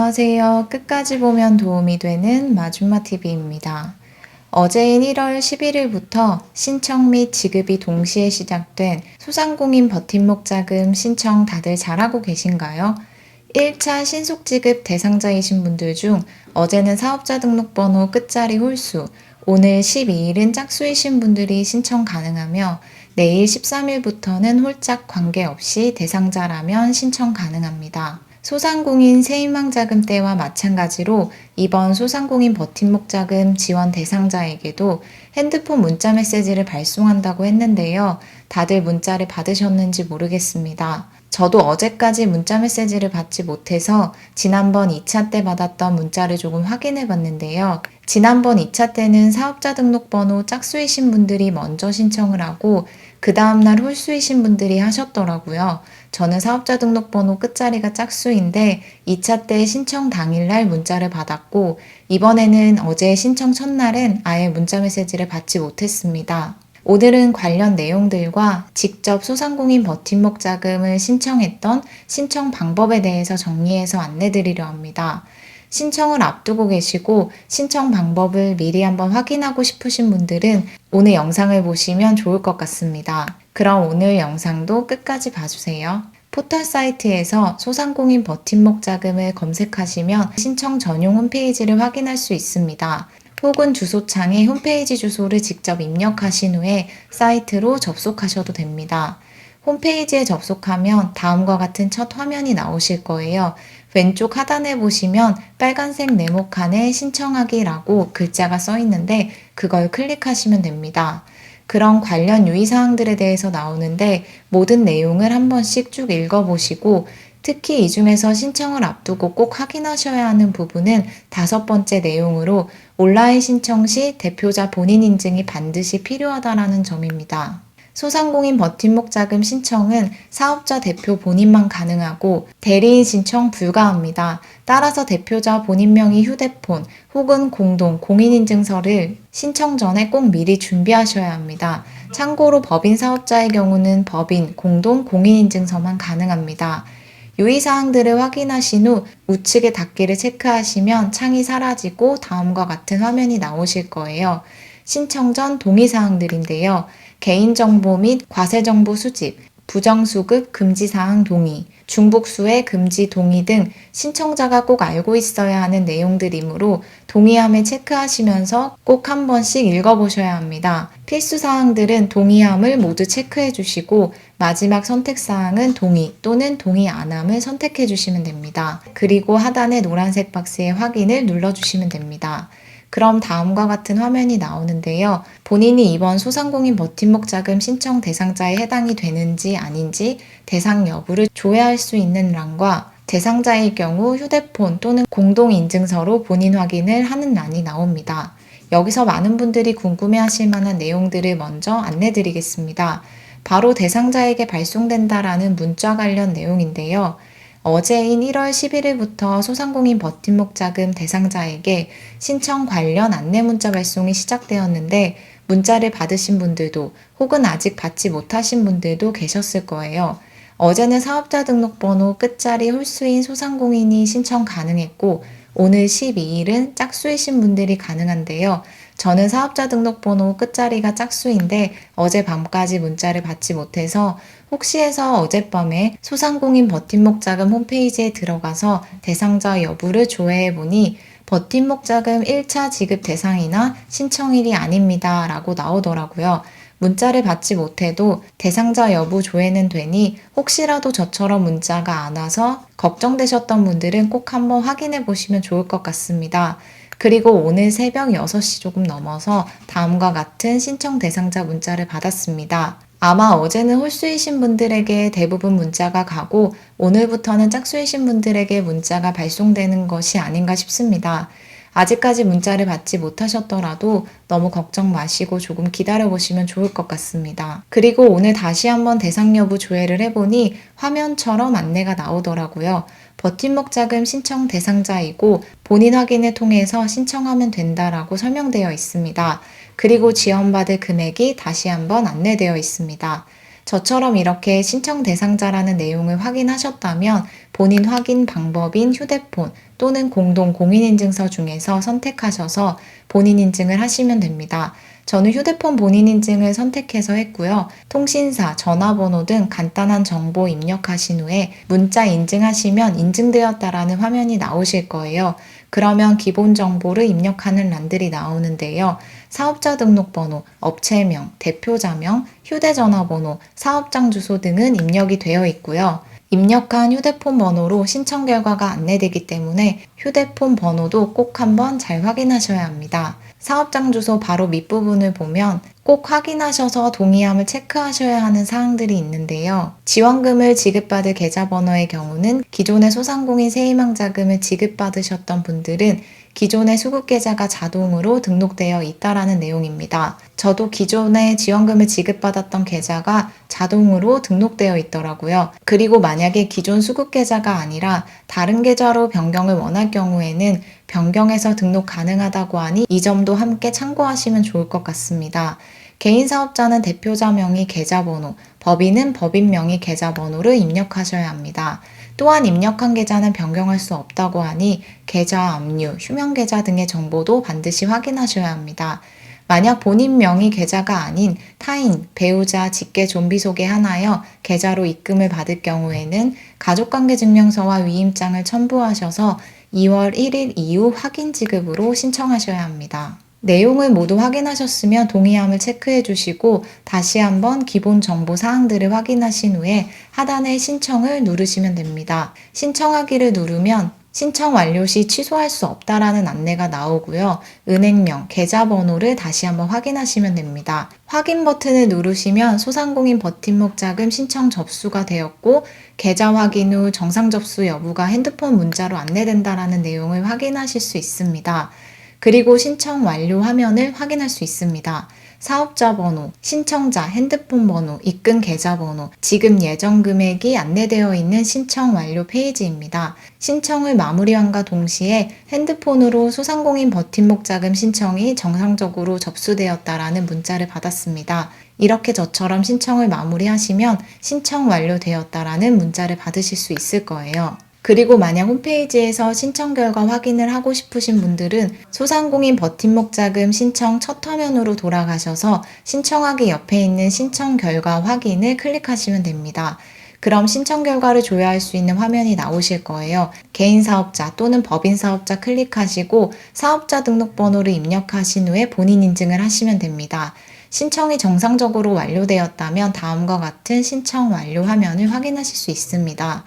안녕하세요. 끝까지 보면 도움이 되는 마줌마TV입니다. 어제인 1월 11일부터 신청 및 지급이 동시에 시작된 소상공인 버팀목 자금 신청 다들 잘하고 계신가요? 1차 신속지급 대상자이신 분들 중 어제는 사업자 등록번호 끝자리 홀수, 오늘 12일은 짝수이신 분들이 신청 가능하며 내일 13일부터는 홀짝 관계없이 대상자라면 신청 가능합니다. 소상공인 새희망자금 때와 마찬가지로 이번 소상공인 버팀목 자금 지원 대상자에게도 핸드폰 문자 메시지를 발송한다고 했는데요. 다들 문자를 받으셨는지 모르겠습니다. 저도 어제까지 문자 메시지를 받지 못해서 지난번 2차 때 받았던 문자를 조금 확인해 봤는데요. 지난번 2차 때는 사업자 등록번호 짝수이신 분들이 먼저 신청을 하고 그 다음날 홀수이신 분들이 하셨더라고요. 저는 사업자 등록번호 끝자리가 짝수인데 2차 때 신청 당일날 문자를 받았고 이번에는 어제 신청 첫날엔 아예 문자 메시지를 받지 못했습니다. 오늘은 관련 내용들과 직접 소상공인 버팀목 자금을 신청했던 신청 방법에 대해서 정리해서 안내드리려 합니다. 신청을 앞두고 계시고 신청 방법을 미리 한번 확인하고 싶으신 분들은 오늘 영상을 보시면 좋을 것 같습니다. 그럼 오늘 영상도 끝까지 봐주세요. 포털 사이트에서 소상공인 버팀목 자금을 검색하시면 신청 전용 홈페이지를 확인할 수 있습니다. 혹은 주소창에 홈페이지 주소를 직접 입력하신 후에 사이트로 접속하셔도 됩니다. 홈페이지에 접속하면 다음과 같은 첫 화면이 나오실 거예요. 왼쪽 하단에 보시면 빨간색 네모칸에 신청하기라고 글자가 써 있는데 그걸 클릭하시면 됩니다. 그런 관련 유의사항들에 대해서 나오는데 모든 내용을 한 번씩 쭉 읽어보시고 특히 이 중에서 신청을 앞두고 꼭 확인하셔야 하는 부분은 5번째 내용으로 온라인 신청 시 대표자 본인 인증이 반드시 필요하다라는 점입니다. 소상공인 버팀목 자금 신청은 사업자 대표 본인만 가능하고 대리인 신청 불가합니다. 따라서 대표자 본인 명의 휴대폰 혹은 공동 공인인증서를 신청 전에 꼭 미리 준비하셔야 합니다. 참고로 법인 사업자의 경우는 법인 공동 공인인증서만 가능합니다. 유의사항들을 확인하신 후 우측의 닫기를 체크하시면 창이 사라지고 다음과 같은 화면이 나오실 거예요. 신청 전 동의사항들인데요. 개인정보 및 과세정보 수집, 부정수급 금지사항 동의, 중복수의 금지 동의 등 신청자가 꼭 알고 있어야 하는 내용들이므로 동의함을 체크하시면서 꼭 한 번씩 읽어보셔야 합니다. 필수사항들은 동의함을 모두 체크해 주시고 마지막 선택사항은 동의 또는 동의 안함을 선택해 주시면 됩니다. 그리고 하단의 노란색 박스에 확인을 눌러주시면 됩니다. 그럼 다음과 같은 화면이 나오는데요. 본인이 이번 소상공인 버팀목 자금 신청 대상자에 해당이 되는지 아닌지 대상 여부를 조회할 수 있는 란과 대상자의 경우 휴대폰 또는 공동인증서로 본인 확인을 하는 란이 나옵니다. 여기서 많은 분들이 궁금해하실 만한 내용들을 먼저 안내드리겠습니다. 바로 대상자에게 발송된다라는 문자 관련 내용인데요. 어제인 1월 11일부터 소상공인 버팀목 자금 대상자에게 신청 관련 안내 문자 발송이 시작되었는데 문자를 받으신 분들도 혹은 아직 받지 못하신 분들도 계셨을 거예요. 어제는 사업자 등록번호 끝자리 홀수인 소상공인이 신청 가능했고 오늘 12일은 짝수이신 분들이 가능한데요. 저는 사업자 등록번호 끝자리가 짝수인데 어젯밤까지 문자를 받지 못해서 혹시 해서 어젯밤에 소상공인 버팀목 자금 홈페이지에 들어가서 대상자 여부를 조회해보니 버팀목 자금 1차 지급 대상이나 신청일이 아닙니다 라고 나오더라고요. 문자를 받지 못해도 대상자 여부 조회는 되니 혹시라도 저처럼 문자가 안 와서 걱정되셨던 분들은 꼭 한번 확인해 보시면 좋을 것 같습니다. 그리고 오늘 새벽 6시 조금 넘어서 다음과 같은 신청 대상자 문자를 받았습니다. 아마 어제는 홀수이신 분들에게 대부분 문자가 가고 오늘부터는 짝수이신 분들에게 문자가 발송되는 것이 아닌가 싶습니다. 아직까지 문자를 받지 못하셨더라도 너무 걱정 마시고 조금 기다려보시면 좋을 것 같습니다. 그리고 오늘 다시 한번 대상 여부 조회를 해보니 화면처럼 안내가 나오더라고요. 버팀목 자금 신청 대상자이고 본인 확인을 통해서 신청하면 된다라고 설명되어 있습니다. 그리고 지원받을 금액이 다시 한번 안내되어 있습니다. 저처럼 이렇게 신청 대상자라는 내용을 확인하셨다면 본인 확인 방법인 휴대폰 또는 공동 공인인증서 중에서 선택하셔서 본인 인증을 하시면 됩니다. 저는 휴대폰 본인 인증을 선택해서 했고요. 통신사, 전화번호 등 간단한 정보 입력하신 후에 문자 인증하시면 인증되었다라는 화면이 나오실 거예요. 그러면 기본 정보를 입력하는 란들이 나오는데요. 사업자 등록번호, 업체명, 대표자명, 휴대전화번호, 사업장 주소 등은 입력이 되어 있고요. 입력한 휴대폰 번호로 신청 결과가 안내되기 때문에 휴대폰 번호도 꼭 한번 잘 확인하셔야 합니다. 사업장 주소 바로 밑부분을 보면 꼭 확인하셔서 동의함을 체크하셔야 하는 사항들이 있는데요. 지원금을 지급받을 계좌번호의 경우는 기존의 소상공인 세희망자금을 지급받으셨던 분들은 기존의 수급계좌가 자동으로 등록되어 있다라는 내용입니다. 저도 기존에 지원금을 지급받았던 계좌가 자동으로 등록되어 있더라고요. 그리고 만약에 기존 수급계좌가 아니라 다른 계좌로 변경을 원할 경우에는 변경해서 등록 가능하다고 하니 이 점도 함께 참고하시면 좋을 것 같습니다. 개인 사업자는 대표자 명의 계좌번호, 법인은 법인 명의 계좌번호를 입력하셔야 합니다. 또한 입력한 계좌는 변경할 수 없다고 하니 계좌 압류, 휴면 계좌 등의 정보도 반드시 확인하셔야 합니다. 만약 본인 명의 계좌가 아닌 타인, 배우자, 직계 좀비 소개하나여 계좌로 입금을 받을 경우에는 가족관계증명서와 위임장을 첨부하셔서 2월 1일 이후 확인 지급으로 신청하셔야 합니다. 내용을 모두 확인하셨으면 동의함을 체크해 주시고 다시 한번 기본 정보 사항들을 확인하신 후에 하단의 신청을 누르시면 됩니다. 신청하기를 누르면 신청 완료 시 취소할 수 없다라는 안내가 나오고요. 은행명, 계좌번호를 다시 한번 확인하시면 됩니다. 확인 버튼을 누르시면 소상공인 버팀목 자금 신청 접수가 되었고 계좌 확인 후 정상 접수 여부가 핸드폰 문자로 안내된다라는 내용을 확인하실 수 있습니다. 그리고 신청 완료 화면을 확인할 수 있습니다. 사업자 번호, 신청자 핸드폰 번호, 입금 계좌 번호, 지급 예정 금액이 안내되어 있는 신청 완료 페이지입니다. 신청을 마무리함과 동시에 핸드폰으로 소상공인 버팀목 자금 신청이 정상적으로 접수되었다라는 문자를 받았습니다. 이렇게 저처럼 신청을 마무리하시면 신청 완료되었다라는 문자를 받으실 수 있을 거예요. 그리고 만약 홈페이지에서 신청 결과 확인을 하고 싶으신 분들은 소상공인 버팀목 자금 신청 첫 화면으로 돌아가셔서 신청하기 옆에 있는 신청 결과 확인을 클릭하시면 됩니다. 그럼 신청 결과를 조회할 수 있는 화면이 나오실 거예요. 개인 사업자 또는 법인 사업자 클릭하시고 사업자 등록번호를 입력하신 후에 본인 인증을 하시면 됩니다. 신청이 정상적으로 완료되었다면 다음과 같은 신청 완료 화면을 확인하실 수 있습니다.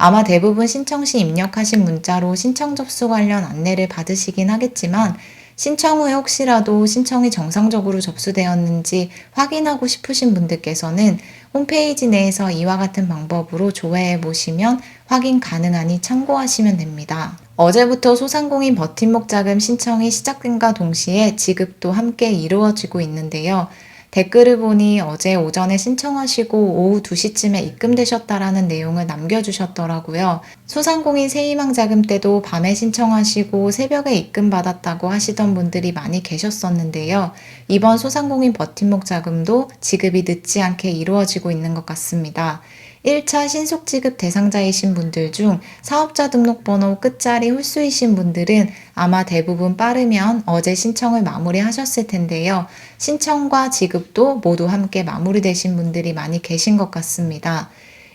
아마 대부분 신청 시 입력하신 문자로 신청 접수 관련 안내를 받으시긴 하겠지만 신청 후에 혹시라도 신청이 정상적으로 접수되었는지 확인하고 싶으신 분들께서는 홈페이지 내에서 이와 같은 방법으로 조회해 보시면 확인 가능하니 참고하시면 됩니다. 어제부터 소상공인 버팀목 자금 신청이 시작된과 동시에 지급도 함께 이루어지고 있는데요. 댓글을 보니 어제 오전에 신청하시고 오후 2시쯤에 입금되셨다라는 내용을 남겨주셨더라고요. 소상공인 세희망자금 때도 밤에 신청하시고 새벽에 입금받았다고 하시던 분들이 많이 계셨었는데요. 이번 소상공인 버팀목 자금도 지급이 늦지 않게 이루어지고 있는 것 같습니다. 1차 신속지급 대상자이신 분들 중 사업자 등록번호 끝자리 홀수이신 분들은 아마 대부분 빠르면 어제 신청을 마무리하셨을 텐데요. 신청과 지급도 모두 함께 마무리되신 분들이 많이 계신 것 같습니다.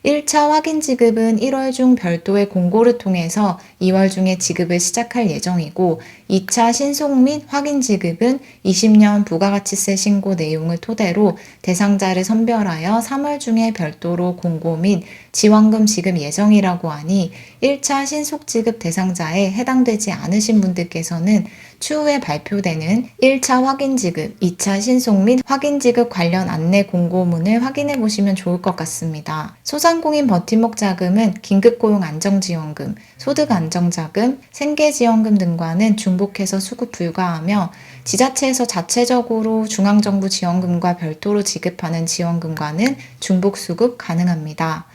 1차 확인 지급은 1월 중 별도의 공고를 통해서 2월 중에 지급을 시작할 예정이고 2차 신속 및 확인 지급은 20년 부가가치세 신고 내용을 토대로 대상자를 선별하여 3월 중에 별도로 공고 및 지원금 지급 예정이라고 하니 1차 신속 지급 대상자에 해당되지 않으신 분들께서는 추후에 발표되는 1차 확인 지급, 2차 신속 및 확인 지급 관련 안내 공고문을 확인해 보시면 좋을 것 같습니다. 소상공인 버팀목 자금은 긴급고용 안정지원금, 소득안정자금, 생계지원금 등과는 중복해서 수급 불가하며 지자체에서 자체적으로 중앙정부 지원금과 별도로 지급하는 지원금과는 중복 수급 가능합니다.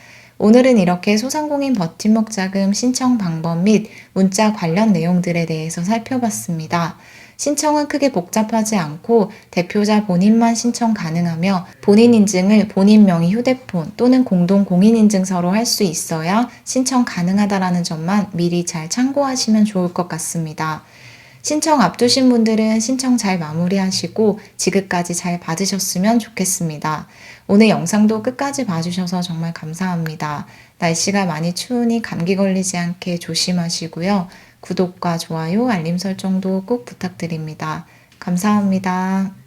오늘은 이렇게 소상공인 버팀목 자금 신청 방법 및 문자 관련 내용들에 대해서 살펴봤습니다. 신청은 크게 복잡하지 않고 대표자 본인만 신청 가능하며 본인 인증을 본인 명의 휴대폰 또는 공동 공인인증서로 할 수 있어야 신청 가능하다라는 점만 미리 잘 참고하시면 좋을 것 같습니다. 신청 앞두신 분들은 신청 잘 마무리하시고 지급까지 잘 받으셨으면 좋겠습니다. 오늘 영상도 끝까지 봐주셔서 정말 감사합니다. 날씨가 많이 추우니 감기 걸리지 않게 조심하시고요. 구독과 좋아요, 알림 설정도 꼭 부탁드립니다. 감사합니다.